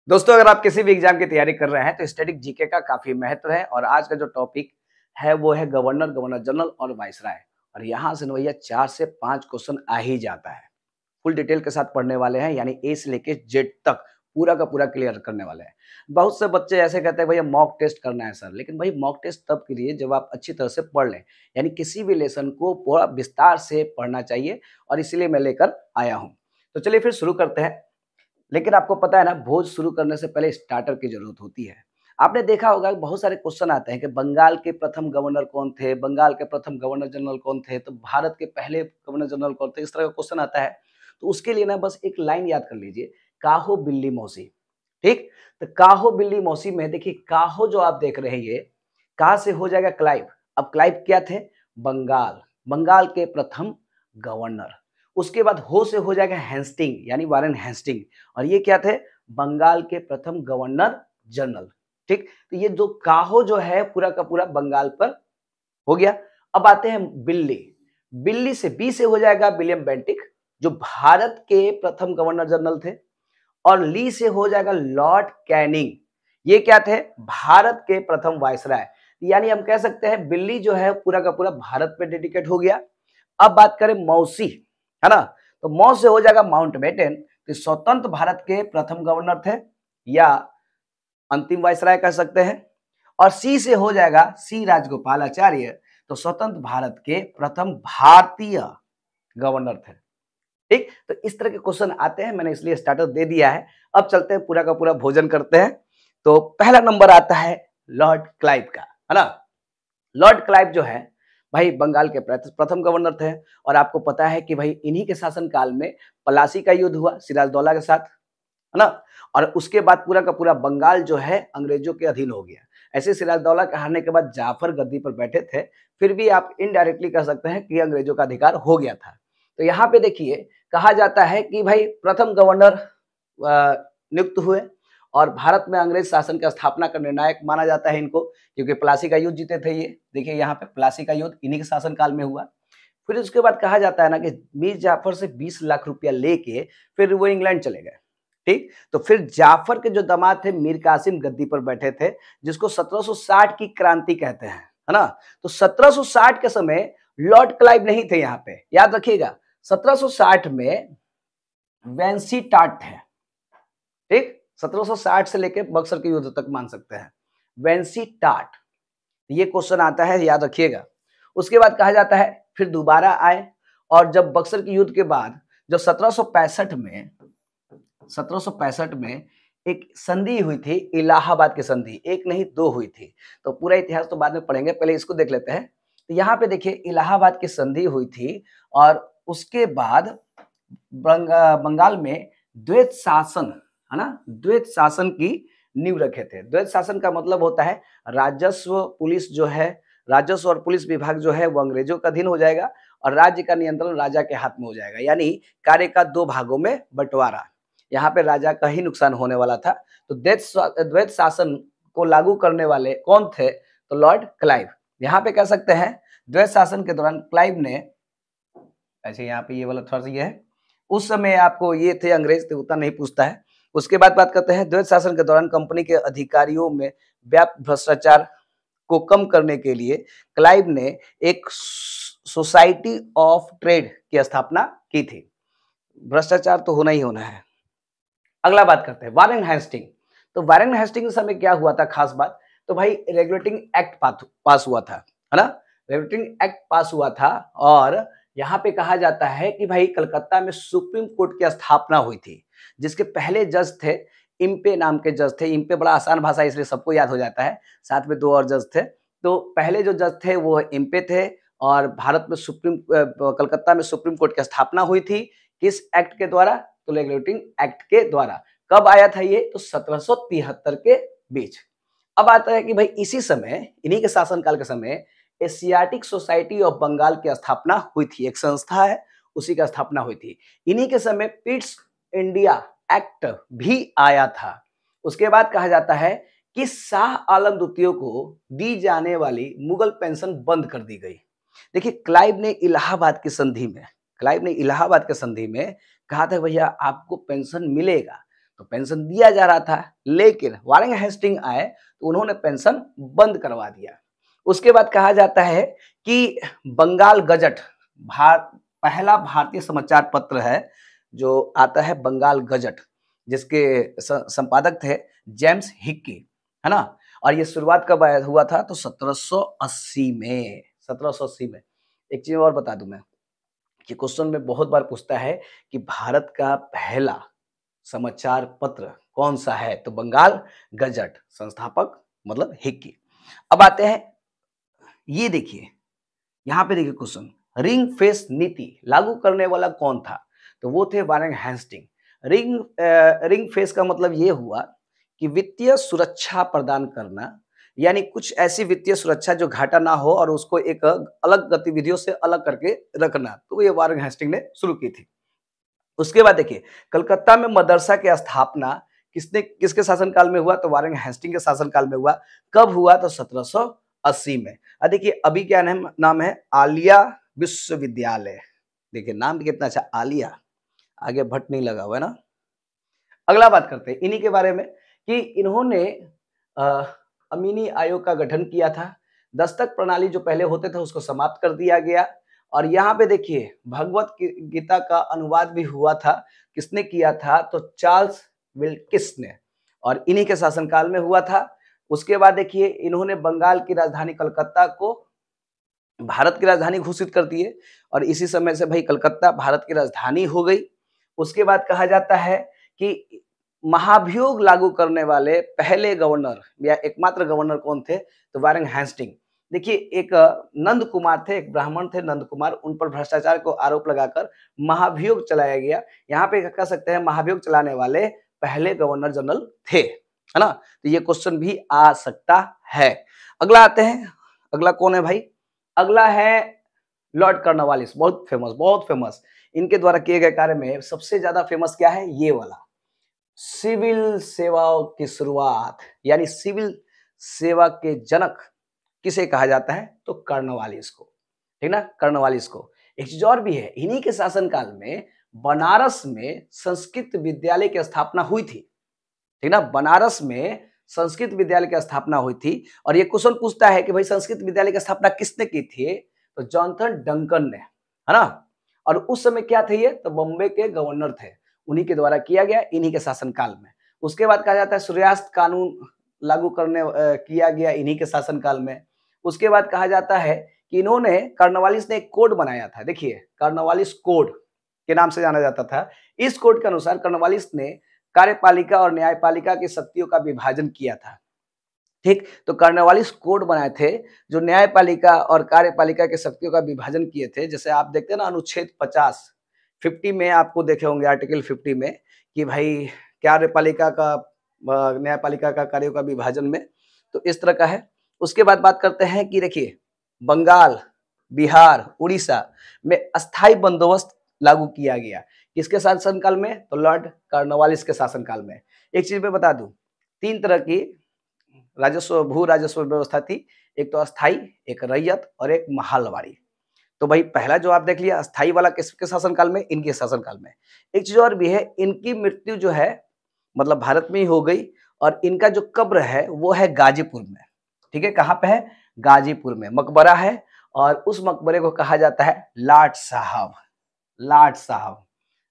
दोस्तों, अगर आप किसी भी एग्जाम की तैयारी कर रहे हैं तो स्टैटिक जीके का काफी महत्व है। और आज का जो टॉपिक है वो है गवर्नर, गवर्नर जनरल और वाइसराय। और यहाँ से भैया 4 से 5 क्वेश्चन आ ही जाता है। फुल डिटेल के साथ पढ़ने वाले हैं, यानी ए से लेके जेड तक पूरा का पूरा क्लियर करने वाले हैं। बहुत से बच्चे ऐसे कहते हैं भैया मॉक टेस्ट करना है सर, लेकिन भाई मॉक टेस्ट तब करिए जब आप अच्छी तरह से पढ़ लें, यानी किसी भी लेसन को पूरा विस्तार से पढ़ना चाहिए। और इसीलिए मैं लेकर आया हूँ। तो चलिए फिर शुरू करते हैं। लेकिन आपको पता है ना, भोज शुरू करने से पहले स्टार्टर की जरूरत होती है। आपने देखा होगा कि बहुत सारे क्वेश्चन आते हैं कि बंगाल के प्रथम गवर्नर कौन थे, बंगाल के प्रथम गवर्नर जनरल कौन थे, तो भारत के पहले गवर्नर जनरल कौन थे, इस तरह का क्वेश्चन आता है। तो उसके लिए ना बस एक लाइन याद कर लीजिए, काहो बिल्ली मौसी। ठीक, तो काहो बिल्ली मौसी में देखिए, काहो जो आप देख रहे हैं ये का से हो जाएगा क्लाइव। अब क्लाइव क्या थे? बंगाल, बंगाल के प्रथम गवर्नर। उसके बाद हो से हो जाएगा हेस्टिंग, यानी वारेन हेस्टिंग। और ये क्या थे? बंगाल के प्रथम गवर्नर जनरल। ठीक, तो ये जो काहो जो है पूरा का पूरा बंगाल पर हो गया। अब आते हैं बिल्ली। बिल्ली से बी से हो जाएगा विलियम बेंटिक, जो भारत के प्रथम गवर्नर जनरल थे। और ली से हो जाएगा लॉर्ड कैनिंग, ये क्या थे? भारत के प्रथम वायसराय। यानी हम कह सकते हैं बिल्ली जो है पूरा का पूरा भारत पे डेडिकेट हो गया। अब बात करें मौसी, है ना, तो मौ से हो जाएगा माउंटबेटन, तो स्वतंत्र भारत के प्रथम गवर्नर थे या अंतिम वायसराय कह सकते हैं। और सी से हो जाएगा सी राजगोपालाचार्य, तो स्वतंत्र भारत के प्रथम भारतीय गवर्नर थे। ठीक, तो इस तरह के क्वेश्चन आते हैं, मैंने इसलिए स्टार्टर दे दिया है। अब चलते हैं, पूरा का पूरा भोजन करते हैं। तो पहला नंबर आता है लॉर्ड क्लाइव का, है ना। लॉर्ड क्लाइव जो है भाई बंगाल के प्रथम गवर्नर थे। और आपको पता है कि भाई इन्हीं के शासन काल में पलासी का युद्ध हुआ सिराजदौला के साथ, है ना। और उसके बाद पूरा का पूरा बंगाल जो है अंग्रेजों के अधीन हो गया। ऐसे सिराजदौला के हारने के बाद जाफर गद्दी पर बैठे थे, फिर भी आप इनडायरेक्टली कह सकते हैं कि अंग्रेजों का अधिकार हो गया था। तो यहाँ पे देखिए, कहा जाता है कि भाई प्रथम गवर्नर नियुक्त हुए और भारत में अंग्रेज शासन की स्थापना का निर्णायक माना जाता है इनको, क्योंकि प्लासी का युद्ध जीते थे ये। देखिए यहाँ पे प्लासी का युद्ध इन्हीं के शासन काल में हुआ। फिर उसके बाद कहा जाता है ना कि मीर जाफर से 20 लाख रुपया लेके फिर वो इंग्लैंड चले गए। ठीक, तो फिर जाफर के जो दामाद थे मीर कासिम गद्दी पर बैठे थे, जिसको 1760 की क्रांति कहते हैं, है ना। तो 1760 के समय लॉर्ड क्लाइव नहीं थे यहाँ पे, याद रखिएगा। 1760 में वेंसी टाट थे। ठीक, 1760 से लेकर बक्सर के युद्ध तक मान सकते हैं, वेंसी टाट। ये क्वेश्चन आता है, याद रखिएगा। उसके बाद कहा जाता है फिर दोबारा आए, और जब बक्सर के युद्ध के बाद जब 1765 में एक संधि हुई थी, इलाहाबाद की संधि, एक नहीं दो हुई थी। तो पूरा इतिहास तो बाद में पढ़ेंगे, पहले इसको देख लेते हैं। तो यहाँ पे देखिए इलाहाबाद की संधि हुई थी, और उसके बाद बंगाल में द्वैत शासन, है ना, द्वैत शासन की नींव रखे थे। द्वैत शासन का मतलब होता है राजस्व पुलिस जो है, राजस्व और पुलिस विभाग जो है वो अंग्रेजों का अधीन हो जाएगा, और राज्य का नियंत्रण राजा के हाथ में हो जाएगा। यानी कार्य का 2 भागों में बंटवारा। यहाँ पे राजा का ही नुकसान होने वाला था। तो द्वैत शासन को लागू करने वाले कौन थे? तो लॉर्ड क्लाइव। यहाँ पे कह सकते हैं द्वैत शासन के दौरान क्लाइव ने, ऐसे यहाँ पे ये वाला थोड़ा सा ये है, उस समय आपको ये थे अंग्रेज थे, उतना नहीं पूछता है। उसके बाद बात करते हैं द्वैत शासन के दौरान कंपनी के अधिकारियों में व्याप्त भ्रष्टाचार को कम करने के लिए क्लाइव ने एक सोसाइटी ऑफ ट्रेड की स्थापना की थी। भ्रष्टाचार तो होना ही होना है। अगला बात करते हैं वारेन हेस्टिंग। तो वारेन हेस्टिंग के समय क्या हुआ था खास बात? तो भाई रेगुलेटिंग एक्ट पास हुआ था, है ना। रेगुलेटिंग एक्ट पास हुआ था, और यहाँ पे कहा जाता है कि भाई कलकत्ता में सुप्रीम कोर्ट की स्थापना हुई थी, जिसके पहले जज थे इम्पे नाम के जज थे। इम्पे बड़ा आसान भाषा इसलिए सबको याद हो जाता है, साथ में 2 और जज थे। तो पहले जो जज थे वो इम्पे थे, और भारत में कलकत्ता में सुप्रीम कोर्ट की स्थापना हुई थी। किस एक्ट के द्वारा? तो रेगुलेटिंग एक्ट के द्वारा। कब आया था ये? तो 1773 के बीच। अब आता है कि भाई इसी समय, इन्हीं के शासनकाल के समय एशियाटिक सोसाइटी ऑफ बंगाल की स्थापना हुई थी। एक संस्था है, उसी की स्थापना हुई थी। इन्हीं के समय पिट्स इंडिया एक्ट भी आया था। उसके बाद कहा जाता है कि शाह आलम द्वितीय को दी जाने वाली मुगल पेंशन बंद कर दी गई। देखिए क्लाइव ने इलाहाबाद की संधि में, कहा था भैया आपको पेंशन मिलेगा। तो पेंशन दिया जा रहा था, लेकिन वारेन हेस्टिंग आए तो उन्होंने पेंशन बंद करवा दिया। उसके बाद कहा जाता है कि बंगाल गजट पहला भारतीय समाचार पत्र है जो आता है बंगाल गजट, जिसके संपादक थे जेम्स हिक्की, है ना। और ये शुरुआत कब हुआ था तो 1780 में। 1780 में। एक चीज और बता दूं मैं कि क्वेश्चन में बहुत बार पूछता है कि भारत का पहला समाचार पत्र कौन सा है, तो बंगाल गजट, संस्थापक मतलब हिक्की। अब आते हैं, ये देखिए यहाँ पे देखिए क्वेश्चन, रिंग फेस नीति लागू करने वाला कौन था, तो वो थे वारेन हेस्टिंग। रिंग फेस का मतलब ये हुआ कि वित्तीय सुरक्षा प्रदान करना, यानी कुछ ऐसी वित्तीय सुरक्षा जो घाटा ना हो और उसको एक अलग गतिविधियों से अलग करके रखना, तो ये वारेन हेस्टिंग ने शुरू की थी। उसके बाद देखिए कलकत्ता में मदरसा की स्थापना किसके शासनकाल में हुआ, तो वारेन हेस्टिंग के शासनकाल में हुआ। कब हुआ, तो 1780 में। देखिए अभी क्या नाम है, आलिया विश्वविद्यालय। देखिए नाम भी कितना अच्छा, आलिया, आगे भट्ट नहीं लगा हुआ है ना। अगला बात करते हैं इन्हीं के बारे में कि इन्होंने अमीनी आयोग का गठन किया था। दस्तक प्रणाली जो पहले होते थे उसको समाप्त कर दिया गया। और यहाँ पे देखिए भगवत गीता का अनुवाद भी हुआ था। किसने किया था, तो चार्ल्स विल्किस ने, और इन्हीं के शासनकाल में हुआ था। उसके बाद देखिए इन्होंने बंगाल की राजधानी कलकत्ता को भारत की राजधानी घोषित कर दिए, और इसी समय से भाई कलकत्ता भारत की राजधानी हो गई। उसके बाद कहा जाता है कि महाभियोग लागू करने वाले पहले गवर्नर या एकमात्र गवर्नर कौन थे, तो वारेन हेस्टिंग। देखिए एक नंद कुमार थे, एक ब्राह्मण थे नंद कुमार, उन पर भ्रष्टाचार को आरोप लगाकर महाभियोग चलाया गया। यहाँ पे कह सकते हैं महाभियोग चलाने वाले पहले गवर्नर जनरल थे, है ना। तो ये क्वेश्चन भी आ सकता है। अगला आते हैं, अगला कौन है भाई, अगला है लॉर्ड कॉर्नवालिस। बहुत फेमस, बहुत फेमस। इनके द्वारा किए गए कार्य में सबसे ज्यादा फेमस क्या है, ये वाला, सिविल सेवाओं की शुरुआत, यानी सिविल सेवा के जनक किसे कहा जाता है, तो कॉर्नवालिस को, ठीक ना, कॉर्नवालिस को। एक चीज और भी है, इन्हीं के शासनकाल में बनारस में संस्कृत विद्यालय की स्थापना हुई थी, ठीक ना। बनारस में संस्कृत विद्यालय की स्थापना हुई थी। और ये क्वेश्चन पूछता है कि भाई संस्कृत विद्यालय की स्थापना किसने की थी, तो जॉनथन डंकन ने, है ना। और उस समय क्या थे ये, तो बॉम्बे के गवर्नर थे, उन्हीं के द्वारा किया गया, इन्हीं के शासनकाल में। उसके बाद कहा जाता है सूर्यास्त कानून लागू करने किया गया इन्हीं के शासनकाल में। उसके बाद कहा जाता है कि इन्होंने कॉर्नवालिस ने एक कोड बनाया था। देखिए कॉर्नवालिस कोड के नाम से जाना जाता था। इस कोड के अनुसार कॉर्नवालिस ने कार्यपालिका और न्यायपालिका की शक्तियों का विभाजन किया था, ठीक। तो कॉर्नवालिस कोड बनाए थे जो न्यायपालिका और कार्यपालिका की शक्तियों का विभाजन किए थे। जैसे आप देखते हैं ना अनुच्छेद 50 में आपको देखे होंगे, आर्टिकल 50 में कि भाई कार्यपालिका का न्यायपालिका का कार्यों का विभाजन में, तो इस तरह का है। उसके बाद बात करते हैं कि देखिए बंगाल, बिहार, उड़ीसा में अस्थायी बंदोबस्त लागू किया गया। किसके शासनकाल में, तो लॉर्ड कॉर्नवालिस के शासनकाल में। एक चीज मैं बता दूं, 3 तरह की राजस्व भू राजस्व व्यवस्था थी, एक तो अस्थाई, एक रैयत और एक महालवाड़ी। तो भाई पहला जो आप देख लिया अस्थाई वाला किसके शासनकाल में, इनके शासनकाल में। एक चीज और भी है, इनकी मृत्यु जो है मतलब भारत में ही हो गई, और इनका जो कब्र है वो है गाजीपुर में, ठीक है। कहाँ पे है, गाजीपुर में मकबरा है, और उस मकबरे को कहा जाता है लाट साहब, लाट साहब।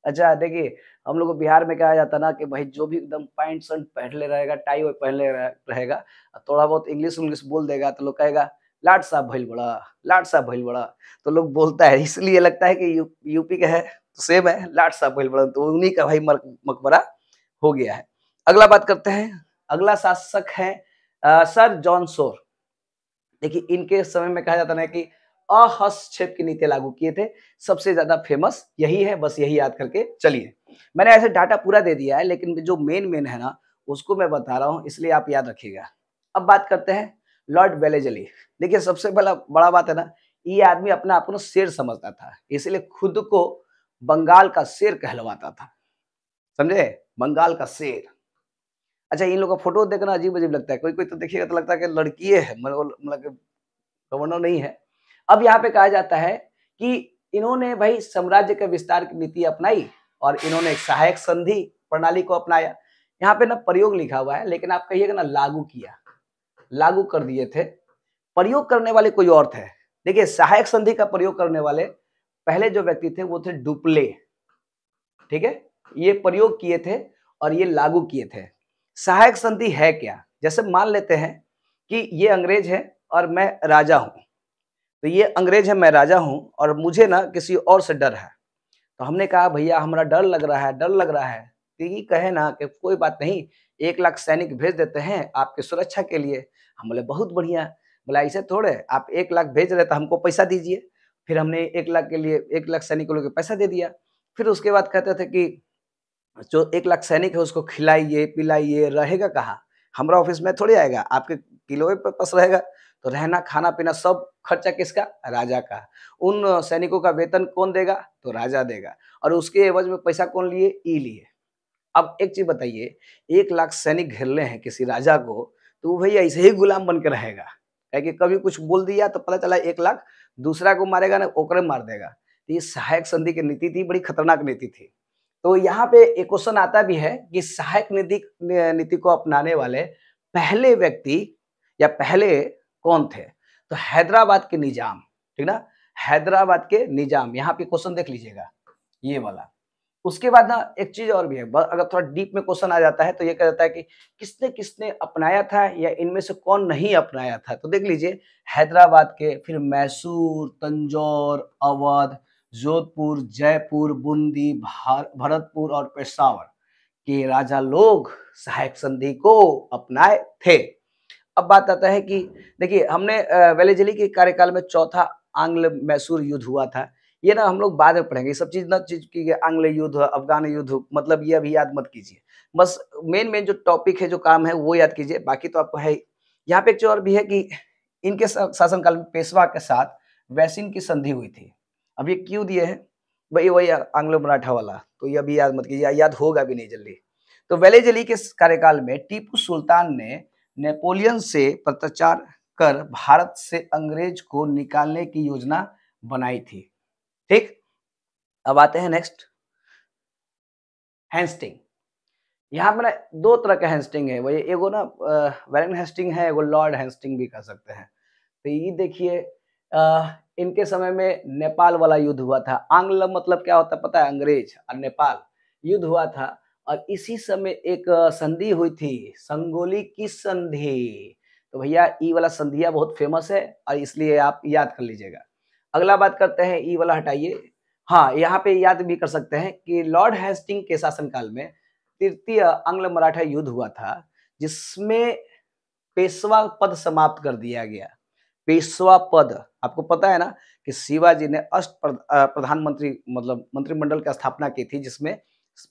अच्छा देखिए हम लोग को बिहार में कहा जाता ना कि भाई जो भी एकदम पैंट शर्ट पहन ले रहेगा, टाई पहन ले रहेगा, थोड़ा बहुत इंग्लिश इंग्लिश बोल देगा तो लोग कहेगा लाट साहब भइल बड़ा, लाट साहब भइल बड़ा। तो लोग बोलता है, इसलिए लगता है कि यूपी का है तो सेम है, लाट साहब भइल बड़ा, तो उन्हीं का भाई मकबरा हो गया है। अगला बात करते हैं, अगला शासक है सर जॉन शोर। देखिए इनके समय में कहा जाता है कि अहस्तक्षेप की नीति लागू किए थे। सबसे ज्यादा फेमस यही है, बस यही याद करके चलिए। मैंने ऐसे डाटा पूरा दे दिया है, लेकिन जो मेन है ना उसको मैं बता रहा हूं, इसलिए आप याद रखिएगा। अब बात करते हैं लॉर्ड वेलेजली। देखिए सबसे बड़ा बात है ना, ये आदमी अपना आप को शेर समझता था, इसलिए खुद को बंगाल का शेर कहलवाता था, समझे, बंगाल का शेर। अच्छा इन लोगों का फोटो देखना अजीब अजीब लगता है, कोई कोई तो देखिएगा तो लगता है कि लड़की है, मतलब गवर्नर नहीं है। अब यहाँ पे कहा जाता है कि इन्होंने भाई साम्राज्य के विस्तार की नीति अपनाई, और इन्होंने एक सहायक संधि प्रणाली को अपनाया। यहाँ पे ना प्रयोग लिखा हुआ है, लेकिन आप कहिएगा ना लागू किया, लागू कर दिए थे। प्रयोग करने वाले कोई और थे। देखिए सहायक संधि का प्रयोग करने वाले पहले जो व्यक्ति थे वो थे डुप्ले, ठीक है, ये प्रयोग किए थे और ये लागू किए थे। सहायक संधि है क्या? जैसे मान लेते हैं कि ये अंग्रेज है और मैं राजा हूं, तो ये अंग्रेज है, मैं राजा हूं और मुझे ना किसी और से डर है। तो हमने कहा भैया हमारा डर लग रहा है, डर लग रहा है। तो ये कहे ना कि कोई बात नहीं, 1 लाख सैनिक भेज देते हैं आपकी सुरक्षा के लिए। हम बोले बहुत बढ़िया। बोला ऐसे थोड़े, आप 1 लाख भेज रहे तो हमको पैसा दीजिए। फिर हमने 1 लाख के लिए 1 लाख सैनिकों को पैसा दे दिया। फिर उसके बाद कहते थे कि जो 1 लाख सैनिक है उसको खिलाइए पिलाइए, रहेगा कहाँ? हमारा ऑफिस में थोड़ी आएगा, आपके किलोए पे पास रहेगा। तो रहना खाना पीना सब खर्चा किसका? राजा का। उन सैनिकों का वेतन कौन देगा? तो राजा देगा। और उसके एवज में पैसा कौन लिए? ई लिए। अब एक चीज बताइए, 1 लाख सैनिक घेर ले हैं किसी राजा को, तो वो भैया ऐसे ही गुलाम बन के रहेगा? है कि कभी कुछ बोल दिया तो पता चला 1 लाख दूसरा को मारेगा ना, ओकरे मार देगा। तो ये सहायक संधि की नीति थी, बड़ी खतरनाक नीति थी। तो यहाँ पे एक क्वेश्चन आता भी है कि सहायक नीति को अपनाने वाले पहले व्यक्ति या पहले कौन थे? तो हैदराबाद के निजाम, ठीक ना, हैदराबाद के निजाम। यहाँ पे क्वेश्चन देख लीजिएगा ये वाला। उसके बाद ना एक चीज और भी है, अगर थोड़ा डीप में क्वेश्चन आ जाता है तो ये कह जाता है कि किसने किसने अपनाया था या इनमें से कौन नहीं अपनाया था। तो देख लीजिए हैदराबाद के, फिर मैसूर, तंजौर, अवध, जोधपुर, जयपुर, बूंदी, भरतपुर और पेशावर के राजा लोग सहायक संधि को अपनाए थे। अब बात आता है कि देखिए हमने वेलेजली के कार्यकाल में चौथा आंग्ल मैसूर युद्ध हुआ था। ये ना हम लोग बाद में पढ़ेंगे, ये सब चीज ना चीज की आंग्ल युद्ध, अफगान युद्ध, मतलब ये अभी याद मत कीजिए। बस मेन मेन जो टॉपिक है, जो काम है वो याद कीजिए, बाकी तो आपको है ही। यहाँ पे एक चीज और भी है कि इनके शासनकाल में पेशवा के साथ वैसिन की संधि हुई थी। अब ये क्यों दिए हैं भाई? वही आंग्लो मराठा वाला, तो ये अभी याद मत कीजिए, याद होगा भी नहीं जल्दी। तो वेलेजली के कार्यकाल में टीपू सुल्तान ने नेपोलियन से पत्राचार कर भारत से अंग्रेज को निकालने की योजना बनाई थी। ठीक, अब आते हैं नेक्स्ट, हेस्टिंग। यहाँ पे ना 2 तरह का हेस्टिंग है, वही एगो ना वैरेन हेस्टिंग है, एगो लॉर्ड हेस्टिंग भी कह सकते हैं। तो ये देखिए इनके समय में नेपाल वाला युद्ध हुआ था। आंग्ल मतलब क्या होता है पता है? अंग्रेज। और नेपाल युद्ध हुआ था और इसी समय एक संधि हुई थी, संगोली की संधि। तो भैया ई वाला संधिया बहुत फेमस है और इसलिए आप याद कर लीजिएगा। अगला बात करते हैं, ई वाला हटाइए। हाँ, यहाँ पे याद भी कर सकते हैं कि लॉर्ड हेस्टिंग के शासनकाल में तृतीय आंग्ल मराठा युद्ध हुआ था, जिसमें पेशवा पद समाप्त कर दिया गया। पेशवा पद, आपको पता है ना कि शिवाजी ने प्रधानमंत्री मतलब मंत्रिमंडल की स्थापना की थी, जिसमें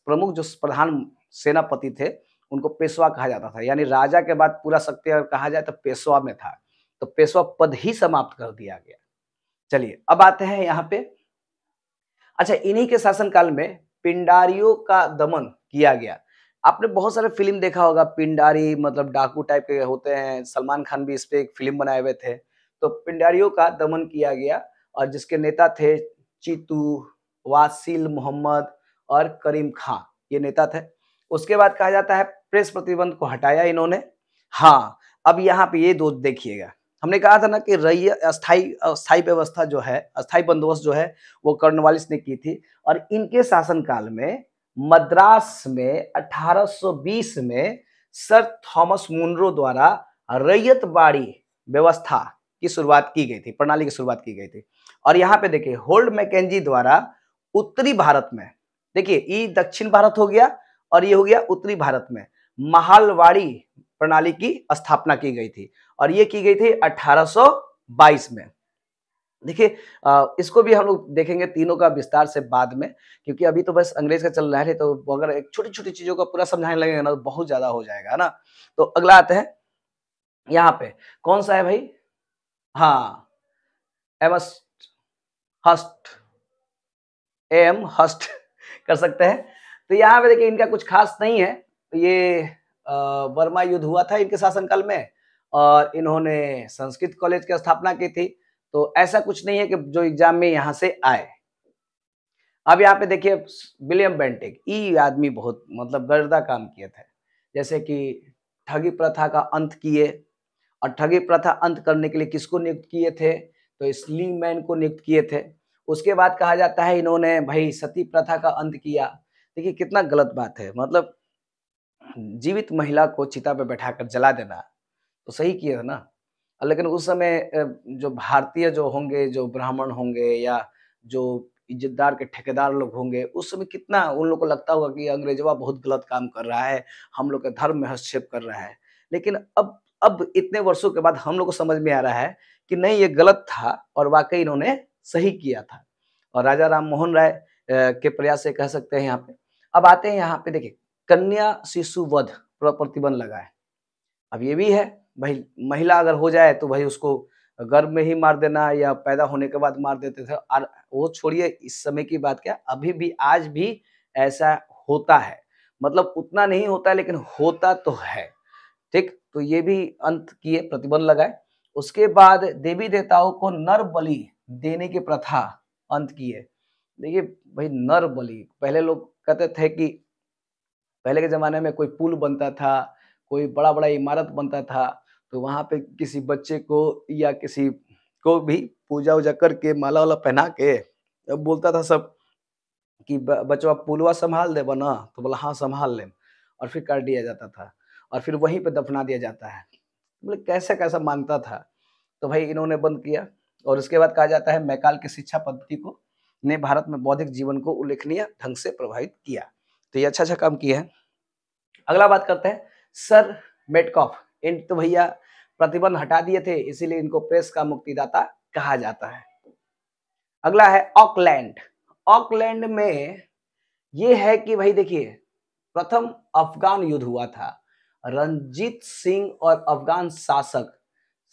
प्रमुख जो प्रधान सेनापति थे उनको पेशवा कहा जाता था। यानी राजा के बाद पूरा शक्ति अगर कहा जाए तो पेशवा में था। तो पेशवा पद ही समाप्त कर दिया गया। चलिए अब आते हैं यहाँ पे। अच्छा, इन्हीं के शासनकाल में पिंडारियों का दमन किया गया। आपने बहुत सारे फिल्म देखा होगा, पिंडारी मतलब डाकू टाइप के होते हैं, सलमान खान भी इस पे एक फिल्म बनाए हुए थे। तो पिंडारियों का दमन किया गया और जिसके नेता थे चीतू, वासिल मोहम्मद और करीम खां, ये नेता थे। उसके बाद कहा जाता है प्रेस प्रतिबंध को हटाया इन्होंने। हाँ, अब यहाँ पे ये दो देखिएगा, हमने कहा था ना कि अस्थाई व्यवस्था जो है, अस्थाई बंदोबस्त जो है वो कॉर्नवालिस ने की थी। और इनके शासनकाल में मद्रास में 1820 में सर थॉमस मुनरो द्वारा रैयत बाड़ी व्यवस्था की शुरुआत की गई थी, प्रणाली की शुरुआत की गई थी। और यहाँ पे देखिए होल्ड मैकेंजी द्वारा उत्तरी भारत में, देखिए ये दक्षिण भारत हो गया और ये हो गया उत्तरी भारत में, महालवाड़ी प्रणाली की स्थापना की गई थी और ये की गई थी 1822 में। देखिए इसको भी हम लोग देखेंगे तीनों का विस्तार से बाद में, क्योंकि अभी तो बस अंग्रेज का चल रहा है। तो अगर एक छोटी छोटी चीजों का पूरा समझाने लगेगा ना तो बहुत ज्यादा हो जाएगा, है ना। तो अगला आते हैं यहाँ पे, कौन सा है भाई? हाँ, एमस्ट हस्ट, एम हस्ट कर सकते हैं। तो यहाँ पे देखिए इनका कुछ खास नहीं है। ये बर्मा युद्ध हुआ था इनके शासनकाल में और इन्होंने संस्कृत कॉलेज की स्थापना की थी। तो ऐसा कुछ नहीं है कि जो एग्जाम में यहाँ से आए। अब यहाँ पे देखिए विलियम बेंटिक, ये आदमी बहुत मतलब गर्दा काम किए थे। जैसे कि ठगी प्रथा का अंत किए, और ठगी प्रथा अंत करने के लिए किसको नियुक्त किए थे? तो स्लीमैन को नियुक्त किए थे। उसके बाद कहा जाता है इन्होंने भाई सती प्रथा का अंत किया। देखिए कितना गलत बात है, मतलब जीवित महिला को चिता पे बैठाकर जला देना तो सही किया था ना। लेकिन उस समय जो भारतीय जो होंगे, जो ब्राह्मण होंगे या जो इज़्ज़तदार के ठेकेदार लोग होंगे, उस समय कितना उन लोग को लगता होगा कि अंग्रेज़वा बहुत गलत काम कर रहा है, हम लोग के धर्म में हस्तक्षेप कर रहा है। लेकिन अब इतने वर्षों के बाद हम लोग को समझ में आ रहा है कि नहीं, ये गलत था और वाक़ई इन्होंने सही किया था। और राजा राम मोहन राय के प्रयास से कह सकते हैं यहाँ पे। अब आते हैं यहाँ पे, देखिए कन्या शिशु वध पर प्रतिबंध लगा है। अब ये भी है, भाई महिला अगर हो जाए तो भाई उसको गर्भ में ही मार देना या पैदा होने के बाद मार देते थे। और वो छोड़िए इस समय की बात, क्या अभी भी आज भी ऐसा होता है, मतलब उतना नहीं होता है लेकिन होता तो है। ठीक, तो ये भी अंत किए, प्रतिबंध लगाए। उसके बाद देवी देवताओं को नर बलि देने की प्रथा अंत किए। देखिए भाई नर बलि, पहले लोग कहते थे कि पहले के ज़माने में कोई पुल बनता था, कोई बड़ा-बड़ा इमारत बनता था, तो वहाँ पे किसी बच्चे को या किसी को भी पूजा-वूजा करके माला-वाला पहना के बोलता था सब कि ब बचवा पुलवा सँभाल देबा ना? तो बोला हाँ, सँभाल लेम, और फिर काट दिया जाता था और फिर वहीं पे दफना दिया जाता है। मतलब कैसा-कैसा मानता था। तो भाई इन्होंने बंद किया। और उसके बाद कहा जाता है मैकाल की शिक्षा पद्धति को ने भारत में बौद्धिक जीवन को उल्लेखनीय ढंग से प्रभावित किया। तो ये अच्छा-अच्छा काम किए हैं। अगला बात करते हैं सर मेटकॉफ। इन तो भैया प्रतिबंध हटा दिए थे, इसीलिए इनको प्रेस का मुक्तिदाता कहा जाता है। अगला है ऑकलैंड। ऑकलैंड में ये है कि भाई देखिए प्रथम अफगान युद्ध हुआ था। रंजीत सिंह और अफगान शासक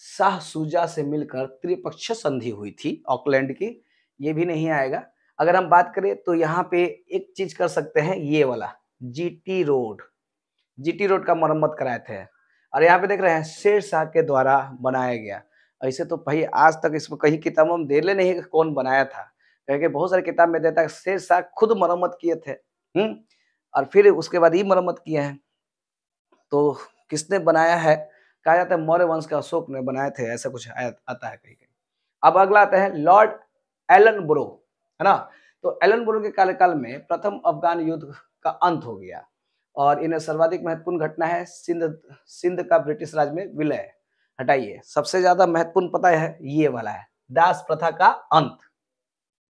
शाह शुजा से मिलकर त्रिपक्षीय संधि हुई थी ऑकलैंड की। ये भी नहीं आएगा। अगर हम बात करें तो यहाँ पे एक चीज कर सकते हैं, ये वाला जीटी रोड, जीटी रोड का मरम्मत कराए थे। और यहाँ पे देख रहे हैं शेरशाह के द्वारा बनाया गया। ऐसे तो भाई आज तक इसमें कहीं किताबों में दे ले नहीं कि कौन बनाया था, क्योंकि बहुत सारी किताब में देता है शेरशाह खुद मरम्मत किए थे। और फिर उसके बाद ही मरम्मत किए हैं। तो किसने बनाया है? कहा जाता है मौर्य वंश के अशोक ने बनाए थे, ऐसा कुछ आता है कहीं कहीं। अब अगला आता है लॉर्ड एलन ब्रो, है ना। तो एलन ब्रो के कार्यकाल में प्रथम अफगान युद्ध का अंत हो गया और इन्हें सर्वाधिक महत्वपूर्ण घटना है सिंध का ब्रिटिश राज में विलय। हटाइए, सबसे ज्यादा महत्वपूर्ण पता है ये वाला है, दास प्रथा का अंत।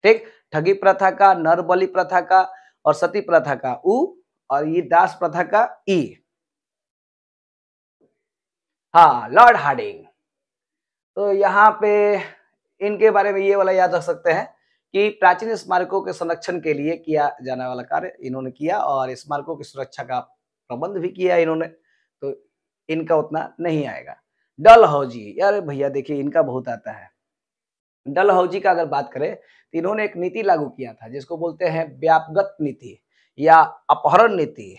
ठीक, ठगी प्रथा का, नरबली प्रथा का और सती प्रथा का उ, और ये दास प्रथा का ई। हाँ, लॉर्ड हार्डिंग। तो यहाँ पे इनके बारे में ये वाला याद रख सकते हैं कि प्राचीन स्मारकों के संरक्षण के लिए किया जाने वाला कार्य इन्होंने किया और स्मारकों की सुरक्षा का प्रबंध भी किया इन्होंने। तो इनका उतना नहीं आएगा। डलहौजी, यार भैया देखिए इनका बहुत आता है। डलहौजी का अगर बात करें तो इन्होंने एक नीति लागू किया था जिसको बोलते हैं व्यापगत नीति या अपहरण नीति।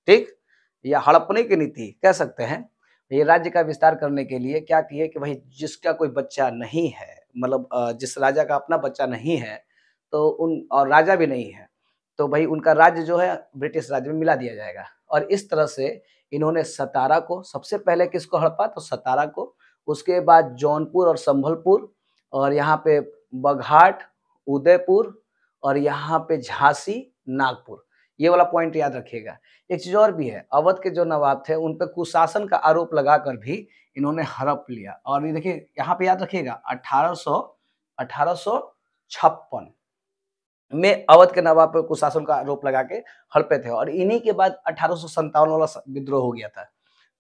ठीक, या हड़पने की नीति कह सकते हैं। ये राज्य का विस्तार करने के लिए क्या किए कि भाई जिसका कोई बच्चा नहीं है, मतलब जिस राजा का अपना बच्चा नहीं है तो उन, और राजा भी नहीं है, तो भाई उनका राज्य जो है ब्रिटिश राज्य में मिला दिया जाएगा। और इस तरह से इन्होंने सतारा को, सबसे पहले किसको हड़पा तो सतारा को, उसके बाद जौनपुर और संभलपुर, और यहाँ पे बघाट, उदयपुर, और यहाँ पे झांसी, नागपुर। ये वाला पॉइंट याद रखिएगा। एक चीज और भी है, अवध के जो नवाब थे उन पर कुशासन का आरोप लगाकर भी इन्होंने हड़प लिया। और ये देखिए यहाँ पे याद रखिएगा 1856 में अवध के नवाब पर कुशासन का आरोप लगा के हड़पे थे और इन्हीं के बाद 1857 वाला विद्रोह हो गया था।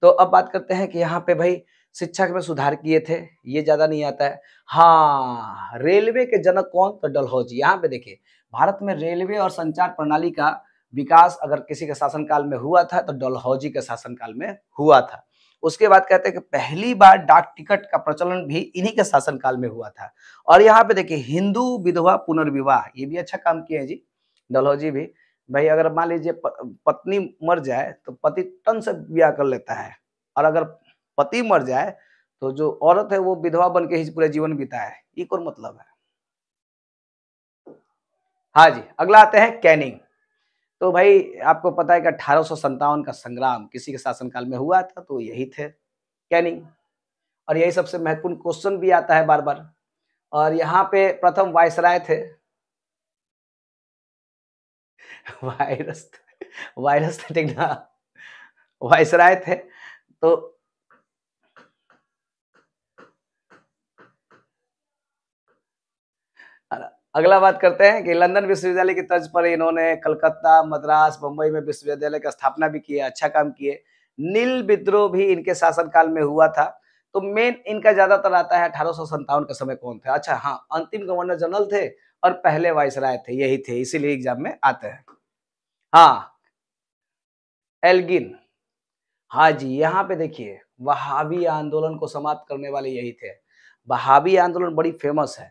तो अब बात करते हैं कि यहाँ पे भाई शिक्षा में सुधार किए थे, ये ज्यादा नहीं आता है। हाँ, रेलवे के जनक कौन तो डलहौजी। यहाँ पे देखिए भारत में रेलवे और संचार प्रणाली का विकास अगर किसी के शासनकाल में हुआ था तो डलहौजी के शासनकाल में हुआ था। उसके बाद कहते हैं कि पहली बार डाक टिकट का प्रचलन भी इन्हीं के शासनकाल में हुआ था। और यहाँ पे देखिए हिंदू विधवा पुनर्विवाह, ये भी अच्छा काम किए हैं जी डलहौजी भी। भाई अगर मान लीजिए पत्नी मर जाए तो पति तन से ब्याह कर लेता है, और अगर पति मर जाए तो जो औरत है वो विधवा बन के ही पूरा जीवन बिताए, ये कौन मतलब है। हाँ जी, अगला आते हैं कैनिंग। तो भाई आपको पता है कि 1857 का संग्राम किसी के शासनकाल में हुआ था, तो यही थे कैनिंग। और यही सबसे महत्वपूर्ण क्वेश्चन भी आता है बार-बार। और यहाँ पे प्रथम वायसराय थे। वायरस वायरस थे ठीक ना? वायसराय थे। तो अगला बात करते हैं कि लंदन विश्वविद्यालय की तर्ज पर इन्होंने कलकत्ता, मद्रास, बम्बई में विश्वविद्यालय की स्थापना भी की है, अच्छा काम किए। नील विद्रोह भी इनके शासनकाल में हुआ था। तो मेन इनका ज्यादातर आता है 1857 के समय कौन थे? अच्छा हाँ, अंतिम गवर्नर जनरल थे और पहले वाइसराय थे, यही थे, इसीलिए एग्जाम में आते हैं। हाँ, एल्गिन। हाँ जी, यहाँ पे देखिए वहाबी आंदोलन को समाप्त करने वाले यही थे। वहाबी आंदोलन बड़ी फेमस है,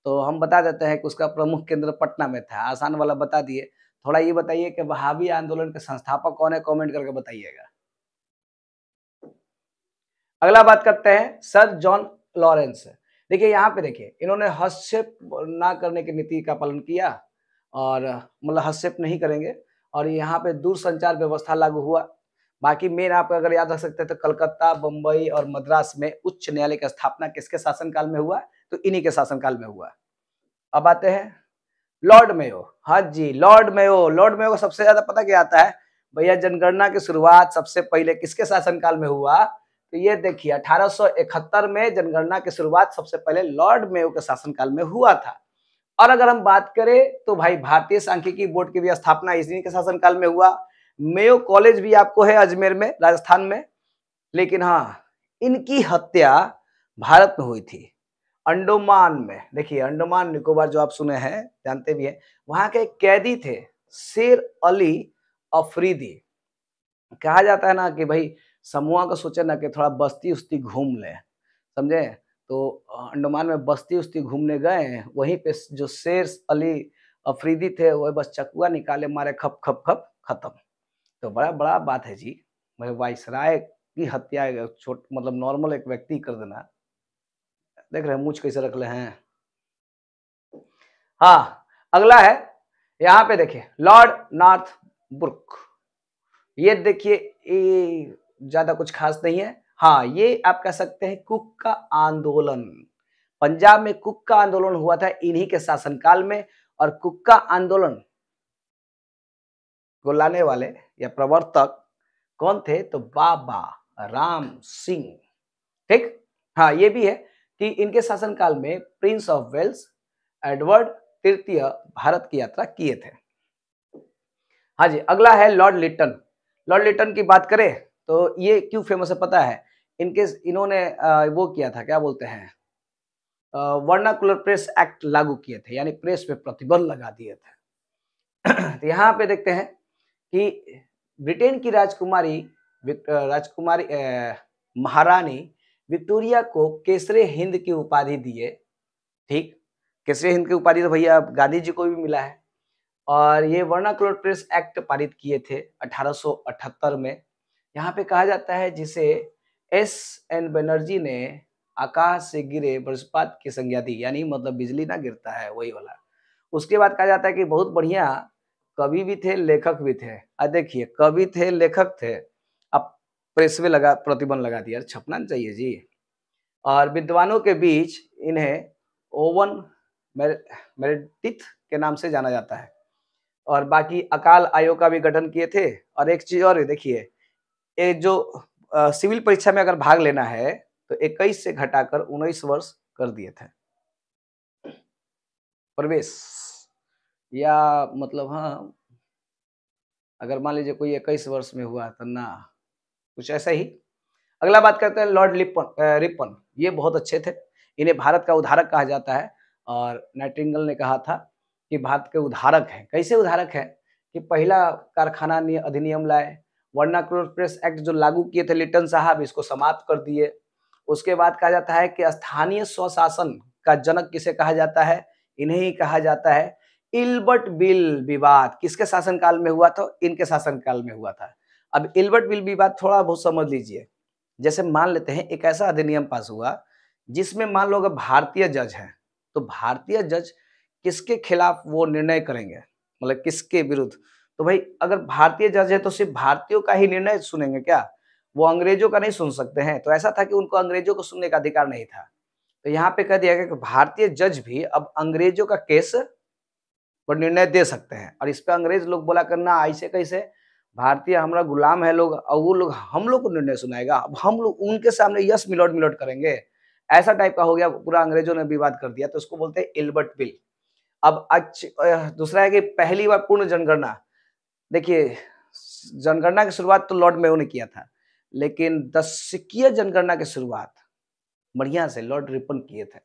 तो हम बता देते हैं कि उसका प्रमुख केंद्र पटना में था। आसान वाला बता दिए। थोड़ा ये बताइए कि वहाबी आंदोलन के संस्थापक कौन है? कमेंट करके बताइएगा। अगला बात करते हैं सर जॉन लॉरेंस। देखिए यहाँ पे देखिए इन्होंने हस्तक्षेप ना करने की नीति का पालन किया और मतलब हस्तक्षेप नहीं करेंगे और यहाँ पे दूरसंचार व्यवस्था लागू हुआ। बाकी मेन आप अगर याद रख सकते हैं तो कलकत्ता, बम्बई और मद्रास में उच्च न्यायालय की स्थापना किसके शासनकाल में हुआ? तो इन्हीं के शासनकाल में हुआ। अब आते हैं लॉर्ड मेयो। हाँ जी, लॉर्ड मेयो। लॉर्ड मेयो को सबसे ज्यादा पता क्या आता है? भैया जनगणना की शुरुआत सबसे पहले किसके शासनकाल में हुआ? तो ये देखिए 1871 में जनगणना की शुरुआत सबसे पहले लॉर्ड मेयो के शासनकाल में हुआ था। और अगर हम बात करें तो भाई भारतीय सांख्यिकी बोर्ड की भी स्थापना इसी के शासनकाल में हुआ। मेयो कॉलेज भी आपको है अजमेर में, राजस्थान में। लेकिन हाँ, इनकी हत्या भारत में हुई थी, अंडमान में। देखिए अंडमान निकोबार जो आप सुने हैं, जानते भी हैं, वहां के एक कैदी थे शेर अली अफरीदी। कहा जाता है ना कि भाई समूह का सोचे ना कि थोड़ा बस्ती उस्ती घूम ले, समझे? तो अंडमान में बस्ती उस्ती घूमने गए, वहीं पे जो शेर अली अफरीदी थे वो बस चकुआ निकाले मारे खप खप खप खत्म। तो बड़ा बड़ा बात है जी। भाई वायसराय की हत्या छोट मतलब नॉर्मल एक व्यक्ति कर देना। देख रहे हैं मूंछ कैसे रख ले हैं। हाँ, अगला है यहाँ पे देखिए लॉर्ड नॉर्थ ब्रुक। ये देखिए ये ज्यादा कुछ खास नहीं है। हाँ, ये आप कह सकते हैं कुक का आंदोलन। पंजाब में कुक का आंदोलन हुआ था इन्हीं के शासनकाल में। और कुक का आंदोलन को लाने वाले या प्रवर्तक कौन थे? तो बाबा राम सिंह। ठीक। हाँ, ये भी है कि इनके शासनकाल में प्रिंस ऑफ वेल्स एडवर्ड तृतीय भारत की यात्रा किए थे। हाँ जी, अगला है लॉर्ड लिटन। लॉर्ड लिटन की बात करें तो ये क्यों फेमस है पता है? इनके इन्होंने वो किया था, क्या बोलते हैं, वर्नाकुलर प्रेस एक्ट लागू किए थे, यानी प्रेस पे प्रतिबंध लगा दिए थे। तो यहाँ पे देखते हैं कि ब्रिटेन की राजकुमारी महारानी विक्टोरिया को केसरे हिंद की उपाधि दिए। ठीक, केसरे हिंद की उपाधि तो भैया गांधी जी को भी मिला है। और ये वर्नाकुलर प्रेस एक्ट पारित किए थे 1878 में। यहाँ पे कहा जाता है जिसे एस एन बनर्जी ने आकाश से गिरे वज्रपात की संज्ञा दी, यानी मतलब बिजली ना गिरता है वही वाला। उसके बाद कहा जाता है कि बहुत बढ़िया कवि भी थे, लेखक भी थे। देखिए कवि थे, लेखक थे, अब प्रेस में लगा प्रतिबंध लगा दिया, छपना नहीं चाहिए जी। और विद्वानों के बीच इन्हें ओवन मेरेडिथ के नाम से जाना जाता है। और बाकी अकाल आयोग का भी गठन किए थे। और एक चीज और देखिए, ये जो सिविल परीक्षा में अगर भाग लेना है तो 21 से घटाकर 19 वर्ष कर दिए थे प्रवेश, या मतलब हाँ, अगर मान लीजिए कोई 21 वर्ष में हुआ तो ना, कुछ ऐसा ही। अगला बात करते हैं लॉर्ड रिपन। ये बहुत अच्छे थे, इन्हें भारत का उद्धारक कहा जाता है। और नाइटिंगेल ने कहा था कि भारत के उद्धारक हैं। कैसे उद्धारक हैं? कि पहला कारखाना अधिनियम लाए, वर्नाकुलर प्रेस एक्ट जो लागू किए थे लिटन साहब, इसको समाप्त कर दिए। उसके बाद कहा जाता है कि स्थानीय स्वशासन का जनक किसे कहा जाता है? इन्हें ही कहा जाता है। इल्बर्ट बिल विवाद किसके शासनकाल में हुआ था? इनके शासनकाल में हुआ था। अब इल्बर्ट बिल विवाद थोड़ा बहुत समझ लीजिए। जैसे मान लेते हैं एक ऐसा अधिनियम पास हुआ जिसमें मान लो अगर भारतीय जज हैं तो भारतीय जज किसके खिलाफ वो निर्णय करेंगे, मतलब किसके विरुद्ध? तो भाई अगर भारतीय जज है तो सिर्फ भारतीयों का ही निर्णय सुनेंगे क्या? वो अंग्रेजों का नहीं सुन सकते हैं? तो ऐसा था कि उनको अंग्रेजों को सुनने का अधिकार नहीं था। तो यहाँ पे कह दिया गया कि भारतीय जज भी अब अंग्रेजों का केस पर निर्णय दे सकते हैं और इस पे अंग्रेज लोग बोला करना ऐसे कैसे, भारतीय हमारा गुलाम है लोग और वो लोग हम लोग को निर्णय सुनाएगा, अब हम लोग उनके सामने यस मिलोट मिलोट करेंगे, ऐसा टाइप का हो गया, पूरा अंग्रेजों ने विवाद कर दिया। तो उसको बोलते हैं इल्बर्ट बिल। अब दूसरा है कि पहली बार पूर्ण जनगणना, देखिए जनगणना की शुरुआत तो लॉर्ड मेयो ने किया था, लेकिन दशकीय जनगणना की शुरुआत बढ़िया से लॉर्ड रिपन किए थे।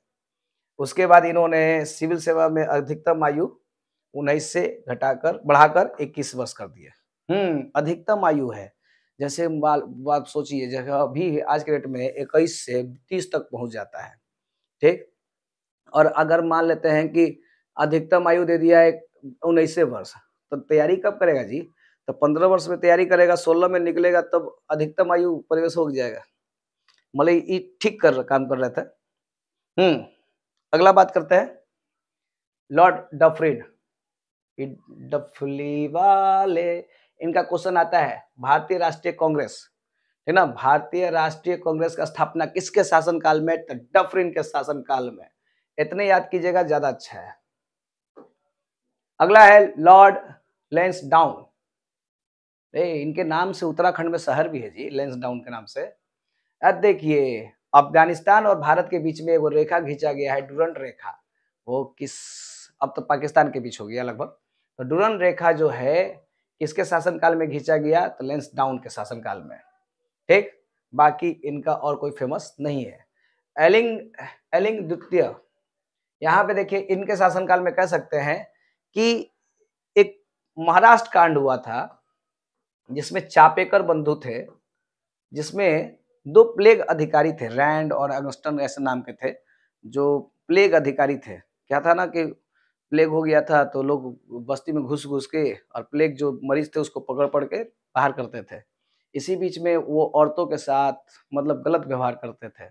उसके बाद इन्होंने सिविल सेवा में अधिकतम आयु 19 से घटाकर बढ़ाकर 21 वर्ष कर दिया। अधिकतम आयु है। जैसे बात सोचिए, जगह अभी आज के डेट में 21 से 30 तक पहुंच जाता है, ठीक। और अगर मान लेते हैं कि अधिकतम आयु दे दिया है 19 वर्ष, तो तैयारी कब करेगा जी? तो 15 वर्ष में तैयारी करेगा, 16 में निकलेगा, तब अधिकतम आयु प्रवेश हो जाएगा। मतलब ये ठीक काम कर रहा था। अगला बात करते हैं लॉर्ड डफरिन, डफली वाले, इनका क्वेश्चन आता है भारतीय राष्ट्रीय कांग्रेस, है ना, भारतीय राष्ट्रीय कांग्रेस का स्थापना किसके शासनकाल में? तो डफरिन के शासनकाल में। इतने याद कीजिएगा, ज्यादा अच्छा है। अगला है लॉर्ड लैंसडाउन। इनके नाम से उत्तराखंड में शहर भी है जी, लैंसडाउन के नाम से। अब देखिए, अफगानिस्तान और भारत के बीच में वो रेखा खींचा गया है, डुरंड रेखा। वो किस, अब तो पाकिस्तान के बीच हो गया लगभग। तो डुरंड रेखा जो है किसके शासनकाल में खींचा गया? तो लैंसडाउन के शासनकाल में, ठीक। बाकी इनका और कोई फेमस नहीं है। एलिंग द्वितीय, यहाँ पे देखिए इनके शासनकाल में कह सकते हैं कि एक महाराष्ट्र कांड हुआ था जिसमें चापेकर बंधु थे, जिसमें 2 प्लेग अधिकारी थे, रैंड और अगस्टन ऐसे नाम के थे, जो प्लेग अधिकारी थे। क्या था ना कि प्लेग हो गया था तो लोग बस्ती में घुस के और प्लेग जो मरीज थे उसको पकड़ के बाहर करते थे। इसी बीच में वो औरतों के साथ मतलब गलत व्यवहार करते थे।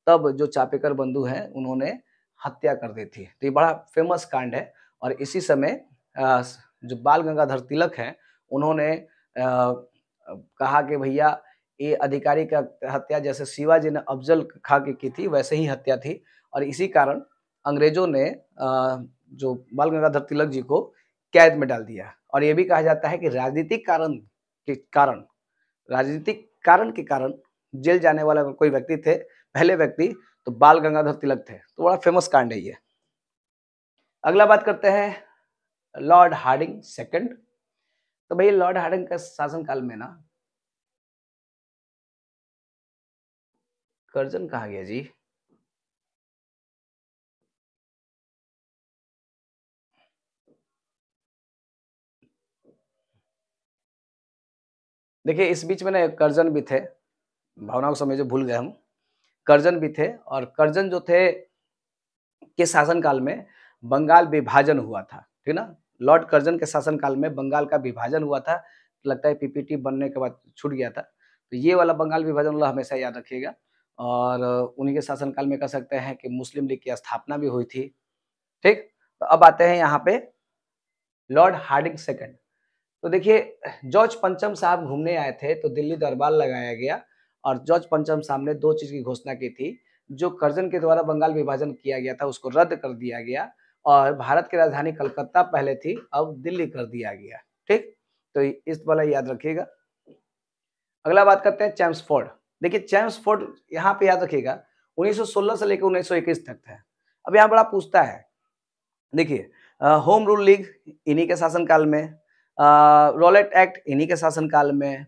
तब जो चापेकर बंधु हैं उन्होंने हत्या कर दी थी। तो ये बड़ा फेमस कांड है। और इसी समय जो बाल गंगाधर तिलक हैं उन्होंने कहा कि भैया ये अधिकारी का हत्या जैसे शिवाजी ने अफजल खां की थी वैसे ही हत्या थी। और इसी कारण अंग्रेजों ने जो बाल गंगाधर तिलक जी को कैद में डाल दिया। और ये भी कहा जाता है कि राजनीतिक कारण के कारण जेल जाने वाला कोई व्यक्ति थे, पहले व्यक्ति, तो बाल गंगाधर तिलक थे। तो बड़ा फेमस कांड है ये। अगला बात करते हैं लॉर्ड हार्डिंग सेकंड। तो भाई लॉर्ड हार्डिंग का शासनकाल में ना, कर्जन कहा गया जी? देखिए इस बीच में ना कर्जन भी थे, भावनाओं को समझो, भूल गए हम। कर्जन भी थे और कर्जन जो थे के शासनकाल में बंगाल विभाजन हुआ था, ठीक ना। लॉर्ड कर्जन के शासनकाल में बंगाल का विभाजन हुआ था। लगता है पीपीटी बनने के बाद छूट गया था। तो ये वाला बंगाल विभाजन वाला हमेशा याद रखिएगा। और उन्हीं के शासनकाल में कह सकते हैं कि मुस्लिम लीग की स्थापना भी हुई थी, ठीक। तो अब आते हैं यहाँ पे लॉर्ड हार्डिंग सेकंड। तो देखिए जॉर्ज पंचम साहब घूमने आए थे तो दिल्ली दरबार लगाया गया और जॉर्ज पंचम साहब ने 2 चीज की घोषणा की थी। जो कर्जन के द्वारा बंगाल विभाजन किया गया था उसको रद्द कर दिया गया और भारत की राजधानी कलकत्ता पहले थी, अब दिल्ली कर दिया गया, ठीक। तो इस वाला याद रखिएगा। अगला बात करते हैं चैम्सफोर्ड। देखिए चैम्सफोर्ड यहाँ पे याद रखिएगा 1916 से लेकर 1921 तक था। अब यहाँ बड़ा पूछता है, देखिए होम रूल लीग इन्हीं के शासनकाल में, रॉलेट एक्ट इन्हीं के शासनकाल में,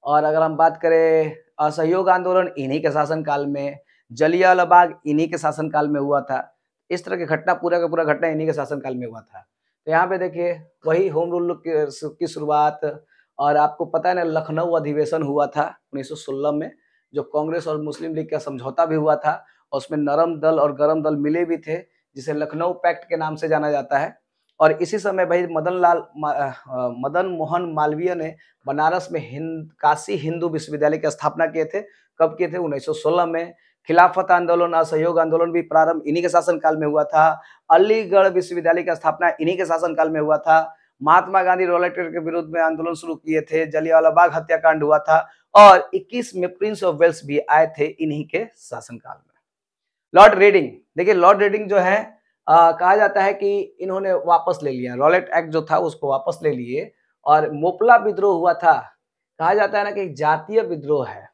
और अगर हम बात करें असहयोग आंदोलन इन्हीं के शासनकाल में, जलियांवाला बाग इन्हीं के शासनकाल में हुआ था। इस तरह की घटना पूरा का पूरा घटना इन्हीं के शासनकाल में हुआ था। तो यहाँ पे देखिए वही होम रूल की शुरुआत। और आपको पता है ना लखनऊ अधिवेशन हुआ था 1916 में, जो कांग्रेस और मुस्लिम लीग का समझौता भी हुआ था और उसमें नरम दल और गरम दल मिले भी थे, जिसे लखनऊ पैक्ट के नाम से जाना जाता है। और इसी समय भाई मदन मोहन मालवीय ने बनारस में काशी हिंदू विश्वविद्यालय की स्थापना किए थे। कब किए थे? 1916 में। खिलाफत आंदोलन, असहयोग आंदोलन भी प्रारंभ इन्हीं के शासनकाल में हुआ था। अलीगढ़ विश्वविद्यालय की स्थापना इन्हीं के शासनकाल में हुआ था। महात्मा गांधी रॉलेट के विरुद्ध में आंदोलन शुरू किए थे, जलियांवाला बाग हत्याकांड हुआ था और 21 में प्रिंस ऑफ वेल्स भी आए थे इन्हीं के शासनकाल में। लॉर्ड रेडिंग, देखिए लॉर्ड रेडिंग जो है कहा जाता है कि इन्होंने वापस ले लिया, रॉलेट एक्ट जो था उसको वापस ले लिए और मोपला विद्रोह हुआ था। कहा जाता है ना कि एक जातीय विद्रोह है,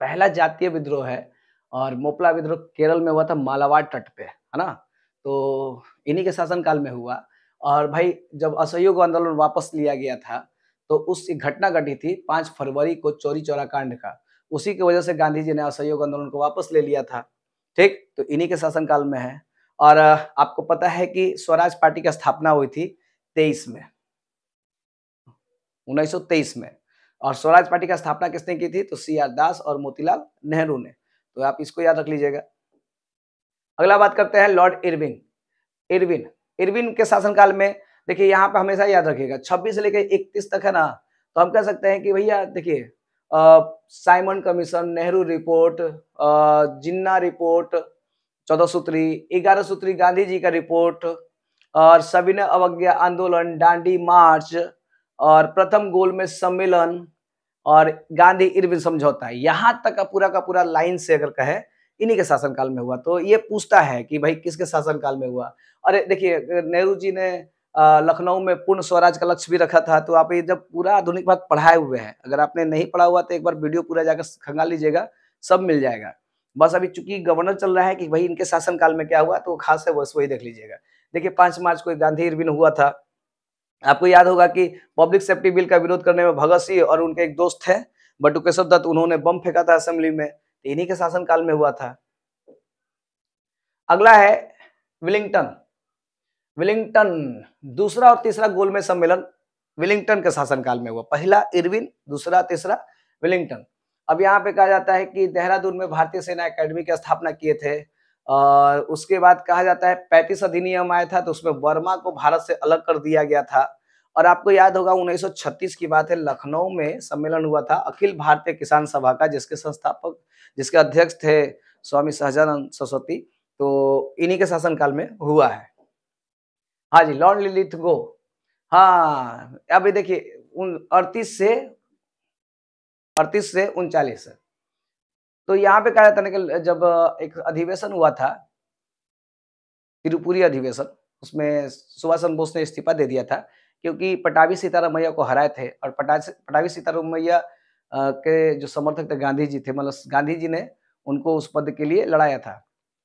पहला जातीय विद्रोह है और मोपला विद्रोह केरल में हुआ था मालाबार तट पे, है ना? तो इन्हीं के शासनकाल में हुआ और भाई जब असहयोग आंदोलन वापस लिया गया था तो उस घटना घटी थी 5 फरवरी को चौरी चौरा कांड का। उसी की वजह से गांधी जी ने असहयोग आंदोलन को वापस ले लिया था। ठीक? तो इन्हीं के शासनकाल में है और आपको पता है कि स्वराज पार्टी की स्थापना हुई थी 23 में, 1923 में और स्वराज पार्टी का स्थापना किसने की थी? तो सी.आर. दास और मोतीलाल नेहरू ने। तो आप इसको याद रख लीजिएगा। अगला बात करते हैं लॉर्ड इरविन। इरविन इरविन के शासनकाल में देखिए यहाँ पे हमेशा याद रखिएगा 26 से लेकर 31 तक है ना, तो हम कह सकते हैं कि भैया देखिए साइमन कमीशन, नेहरू रिपोर्ट, जिन्ना रिपोर्ट, 14 सूत्री, 11 सूत्री गांधी जी का रिपोर्ट और सविनय अवज्ञा आंदोलन, दांडी मार्च और प्रथम गोलमेज सम्मेलन और गांधी इरविन समझौता, यहाँ तक का पूरा लाइन से अगर कहे इन्हीं के शासनकाल में हुआ। तो ये पूछता है कि भाई किसके शासनकाल में हुआ। अरे देखिए नेहरू जी ने लखनऊ में पूर्ण स्वराज का लक्ष्य भी रखा था। तो आप ये जब पूरा आधुनिक भारत पढ़ाए हुए हैं, अगर आपने नहीं पढ़ा हुआ तो एक बार वीडियो पूरा जाकर खंगाल लीजिएगा, सब मिल जाएगा। बस अभी चूंकि गवर्नर चल रहा है कि भाई इनके शासनकाल में क्या हुआ, तो खास है बस वही देख लीजिएगा। देखिए 5 मार्च को गांधी इरविन हुआ था। आपको याद होगा कि पब्लिक सेफ्टी बिल का विरोध करने में भगत सिंह और उनके एक दोस्त थे बटुकेश्वर दत्त, उन्होंने बम फेंका था असेंबली में, तो इन्हीं के शासनकाल में हुआ था। अगला है विलिंगटन। विलिंगटन दूसरा और तीसरा गोलमेज सम्मेलन विलिंगटन के शासनकाल में हुआ। पहला इरविन, दूसरा तीसरा विलिंगटन। अब यहाँ पे कहा जाता है कि देहरादून में भारतीय सेना एकेडमी की स्थापना किए थे और उसके बाद कहा जाता है 35 अधिनियम आया था, तो उसमें वर्मा को भारत से अलग कर दिया गया था। और आपको याद होगा 1936 की बात है, लखनऊ में सम्मेलन हुआ था अखिल भारतीय किसान सभा का, जिसके अध्यक्ष थे स्वामी सहजानंद सरस्वती। तो इन्हीं के शासनकाल में हुआ है। हाँ जी, लॉर्ड लिलिथगो। हाँ, अभी देखिए 38 से 39। तो यहाँ पे कहा जाता है कि जब एक अधिवेशन हुआ था, त्रिपुरी अधिवेशन, उसमें सुभाष चंद्र बोस ने इस्तीफा दे दिया था क्योंकि पटाभी सीतारामैया को हराए थे और पटाभी सीतारामैया के जो समर्थक थे गांधी जी थे, मतलब गांधी जी ने उनको उस पद के लिए लड़ाया था।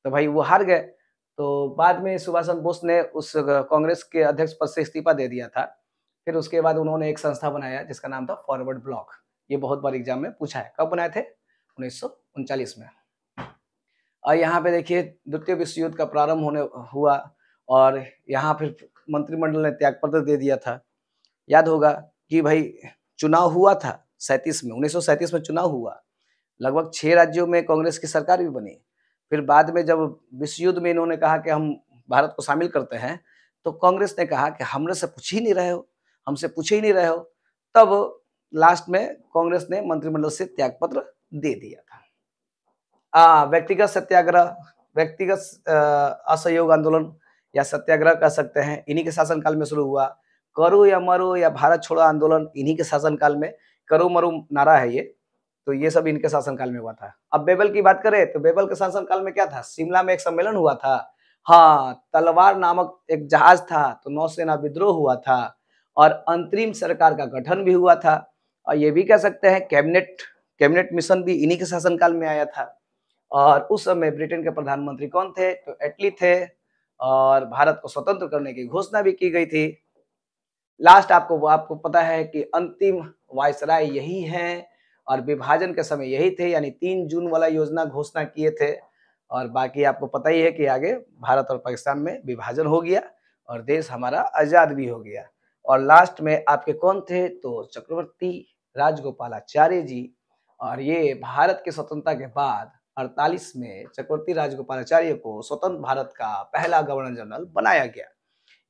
तो भाई वो हार गए, तो बाद में सुभाष चंद्र बोस ने उस कांग्रेस के अध्यक्ष पद से इस्तीफा दे दिया था। फिर उसके बाद उन्होंने एक संस्था बनाया जिसका नाम था फॉरवर्ड ब्लॉक। ये बहुत बार एग्जाम में पूछा है। कब बनाए थे? 1939 में। और यहाँ पे देखिए द्वितीय विश्व युद्ध का प्रारंभ होने हुआ और यहाँ फिर मंत्रिमंडल ने त्यागपत्र दे दिया था। याद होगा कि भाई चुनाव हुआ था 1937 में चुनाव हुआ। लगभग 6 राज्यों में कांग्रेस की सरकार भी बनी। फिर बाद में जब विश्व युद्ध में इन्होंने कहा कि हम भारत को शामिल करते हैं, तो कांग्रेस ने कहा कि हमसे पूछ ही नहीं रहे हो, हमसे पूछे ही नहीं रहे हो। तब लास्ट में कांग्रेस ने मंत्रिमंडल से त्यागपत्र दे दिया था। व्यक्तिगत सत्याग्रह, व्यक्तिगत असहयोग आंदोलन या सत्याग्रह कह सकते हैं, इन्हीं के शासनकाल में शुरू हुआ। करो या मरो या भारत छोड़ो आंदोलन, इन्हीं के शासनकाल में, करो मरो नारा है ये, तो ये सब इनके शासनकाल में हुआ था। अब बेबल की बात करें तो बेबल के शासनकाल में क्या था? शिमला में एक सम्मेलन हुआ था। हाँ, तलवार नामक एक जहाज था, तो नौसेना विद्रोह हुआ था और अंतरिम सरकार का गठन भी हुआ था। और ये भी कह सकते हैं कैबिनेट मिशन भी इन्हीं के शासनकाल में आया था। और उस समय ब्रिटेन के प्रधानमंत्री कौन थे? तो एटली थे और भारत को स्वतंत्र करने की घोषणा भी की गई थी। लास्ट आपको पता है कि अंतिम वायसराय यही है और विभाजन के समय यही थे, यानी 3 जून वाला योजना घोषणा किए थे। और बाकी आपको पता ही है कि आगे भारत और पाकिस्तान में विभाजन हो गया और देश हमारा आजाद भी हो गया। और लास्ट में आपके कौन थे? तो चक्रवर्ती राजगोपालाचारी जी। और ये भारत की स्वतंत्रता के बाद 48 में चक्रवर्ती राजगोपालाचार्य को स्वतंत्र भारत का पहला गवर्नर जनरल बनाया गया।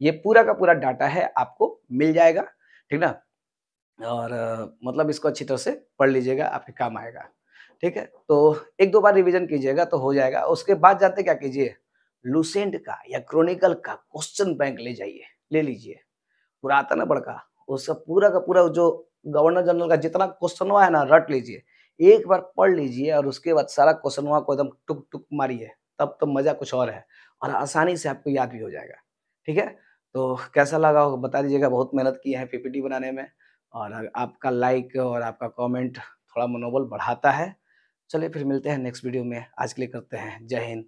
ये पूरा का पूरा डाटा है, आपको मिल जाएगा, ठीक ना? और मतलब इसको अच्छी तरह से पढ़ लीजिएगा, आपके काम आएगा, ठीक है? तो 1-2 बार रिवीजन कीजिएगा तो हो जाएगा। उसके बाद जानते क्या कीजिए, लुसेंट का या क्रॉनिकल का क्वेश्चन बैंक ले लीजिए। पुरातन है बड़का, उसका पूरा का पूरा जो गवर्नर जनरल का जितना क्वेश्चनवा है ना रट लीजिए, एक बार पढ़ लीजिए और उसके बाद सारा क्वेश्चनवा को एकदम टुक-टुक मारिए, तब तो मज़ा कुछ और है और आसानी से आपको याद भी हो जाएगा, ठीक है? तो कैसा लगा हो बता दीजिएगा, बहुत मेहनत की है पीपीटी बनाने में और आपका लाइक और आपका कमेंट थोड़ा मनोबल बढ़ाता है। चलिए फिर मिलते हैं नेक्स्ट वीडियो में, आज के लिए करते हैं, जय हिंद।